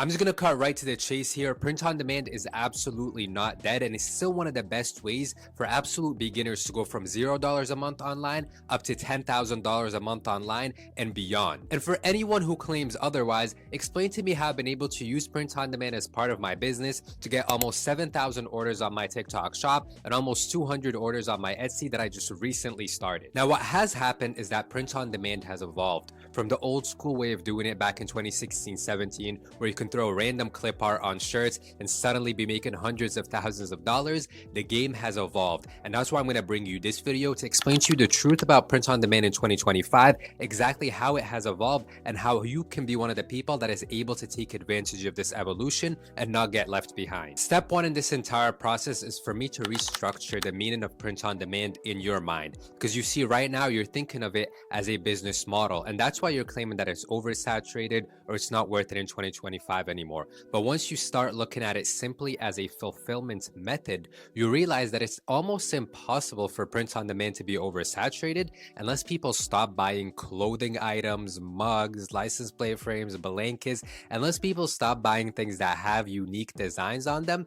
I'm just gonna cut right to the chase here. Print on demand is absolutely not dead, and it's still one of the best ways for absolute beginners to go from $0 a month online up to $10,000 a month online and beyond. And for anyone who claims otherwise, explain to me how I've been able to use print on demand as part of my business to get almost 7,000 orders on my TikTok shop and almost 200 orders on my Etsy that I just recently started. Now, what has happened is that print on demand has evolved from the old school way of doing it back in 2016-17, where you can throw random clip art on shirts and suddenly be making hundreds of thousands of dollars. The game has evolved, and that's why I'm going to bring you this video to explain to you the truth about print on demand in 2025, exactly how it has evolved and how you can be one of the people that is able to take advantage of this evolution and not get left behind. Step one in this entire process is for me to restructure the meaning of print on demand in your mind, because you see right now you're thinking of it as a business model, and that's why you're claiming that it's oversaturated or it's not worth it in 2025 anymore. But once you start looking at it simply as a fulfillment method, you realize that it's almost impossible for print on demand to be oversaturated unless people stop buying clothing items, mugs, license plate frames, blankets, unless people stop buying things that have unique designs on them.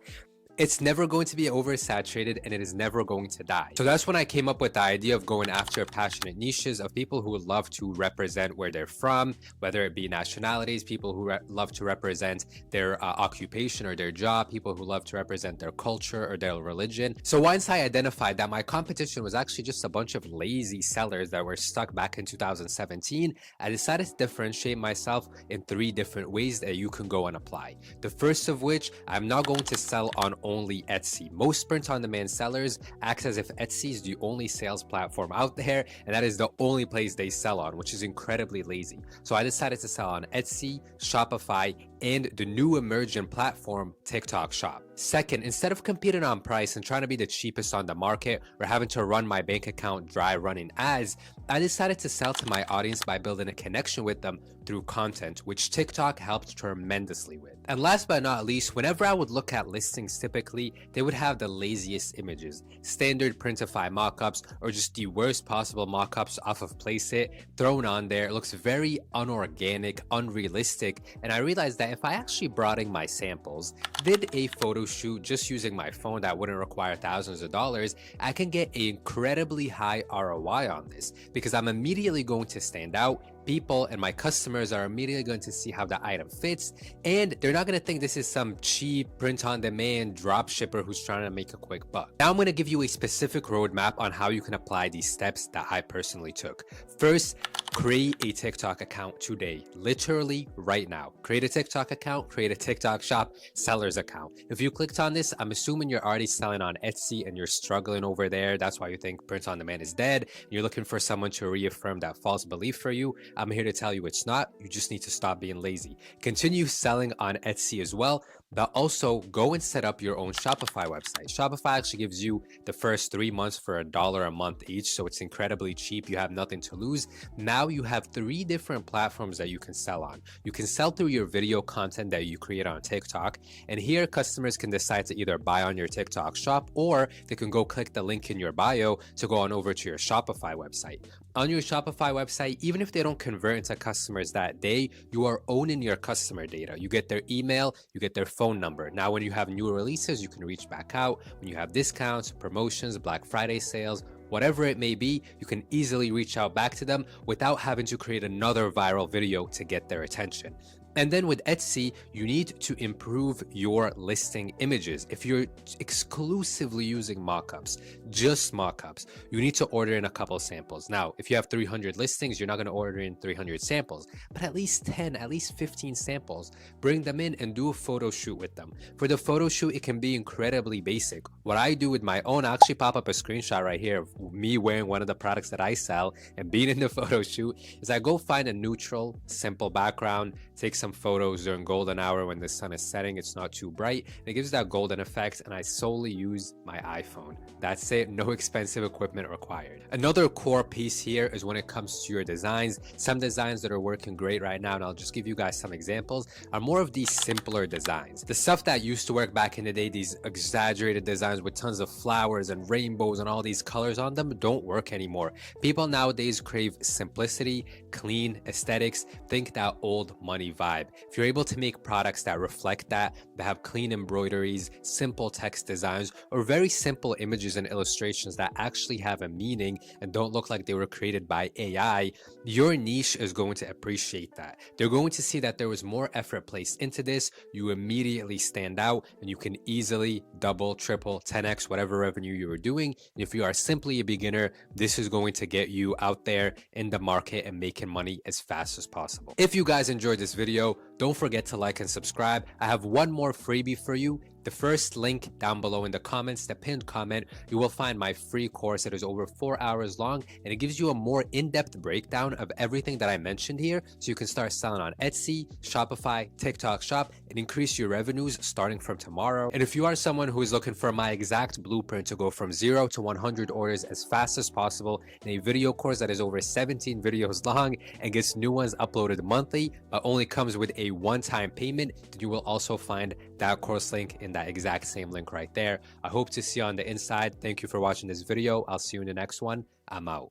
It's never going to be oversaturated and it is never going to die. So that's when I came up with the idea of going after passionate niches of people who would love to represent where they're from, whether it be nationalities, people who love to represent their occupation or their job, people who love to represent their culture or their religion. So once I identified that my competition was actually just a bunch of lazy sellers that were stuck back in 2017, I decided to differentiate myself in 3 different ways that you can go and apply. The first of which, I'm not going to sell on only Etsy. Most print on demand sellers act as if Etsy is the only sales platform out there, and that is the only place they sell on, which is incredibly lazy. So I decided to sell on Etsy, Shopify, and the new emerging platform, TikTok Shop. Second, instead of competing on price and trying to be the cheapest on the market or having to run my bank account dry running ads, I decided to sell to my audience by building a connection with them through content, which TikTok helped tremendously with. And last but not least, whenever I would look at listings, typically they would have the laziest images, standard Printify mockups, or just the worst possible mockups off of Placeit thrown on there. It looks very unorganic, unrealistic, and I realized that if I actually brought in my samples, did a photo shoot just using my phone that wouldn't require thousands of dollars, I can get an incredibly high ROI on this, because I'm immediately going to stand out. People and my customers are immediately going to see how the item fits, and they're not going to think this is some cheap print on demand drop shipper who's trying to make a quick buck. Now I'm going to give you a specific roadmap on how you can apply these steps that I personally took. First, create a TikTok account today, literally right now. Create a TikTok account, create a TikTok shop, seller's account. If you clicked on this, I'm assuming you're already selling on Etsy and you're struggling over there. That's why you think print on demand is dead. You're looking for someone to reaffirm that false belief for you. I'm here to tell you it's not. You just need to stop being lazy. Continue selling on Etsy as well, but also go and set up your own Shopify website. Shopify actually gives you the first 3 months for $1 a month each, so it's incredibly cheap. You have nothing to lose. Now you have 3 different platforms that you can sell on. You can sell through your video content that you create on TikTok, and here customers can decide to either buy on your TikTok shop, or they can go click the link in your bio to go on over to your Shopify website. On your Shopify website, even if they don't convert into customers that day, you are owning your customer data. You get their email, you get their phone number. Now, when you have new releases, you can reach back out. When you have discounts, promotions, Black Friday sales, whatever it may be, you can easily reach out back to them without having to create another viral video to get their attention. And then with Etsy, you need to improve your listing images. If you're exclusively using mockups, just mockups, you need to order in a couple samples. Now, if you have 300 listings, you're not going to order in 300 samples, but at least 10, at least 15 samples. Bring them in and do a photo shoot with them. For the photo shoot, it can be incredibly basic. What I do with my own, I actually pop up a screenshot right here of me wearing one of the products that I sell and being in the photo shoot, is I go find a neutral, simple background, take some photos during golden hour when the sun is setting. It's not too bright. It gives that golden effect, and I solely use my iPhone. That's it. No expensive equipment required. Another core piece here is when it comes to your designs. Some designs that are working great right now, and I'll just give you guys some examples, are more of these simpler designs. The stuff that used to work back in the day, these exaggerated designs with tons of flowers and rainbows and all these colors on them, don't work anymore. People nowadays crave simplicity, clean aesthetics. Think that old money family vibe. If you're able to make products that reflect that have clean embroideries, simple text designs, or very simple images and illustrations that actually have a meaning and don't look like they were created by AI, your niche is going to appreciate that. They're going to see that there was more effort placed into this. You immediately stand out and you can easily double, triple, 10x whatever revenue you were doing. If you are simply a beginner, this is going to get you out there in the market and making money as fast as possible. If you guys enjoyed this video, don't forget to like and subscribe. I have one more freebie for you. The first link down below in the comments, the pinned comment, you will find my free course that is over 4 hours long, and it gives you a more in-depth breakdown of everything that I mentioned here, so you can start selling on Etsy, Shopify, TikTok Shop, and increase your revenues starting from tomorrow. And if you are someone who is looking for my exact blueprint to go from 0 to 100 orders as fast as possible in a video course that is over 17 videos long and gets new ones uploaded monthly, but only comes with a one-time payment, then you will also find that course link in that exact same link right there. I hope to see you on the inside. Thank you for watching this video. I'll see you in the next one. I'm out.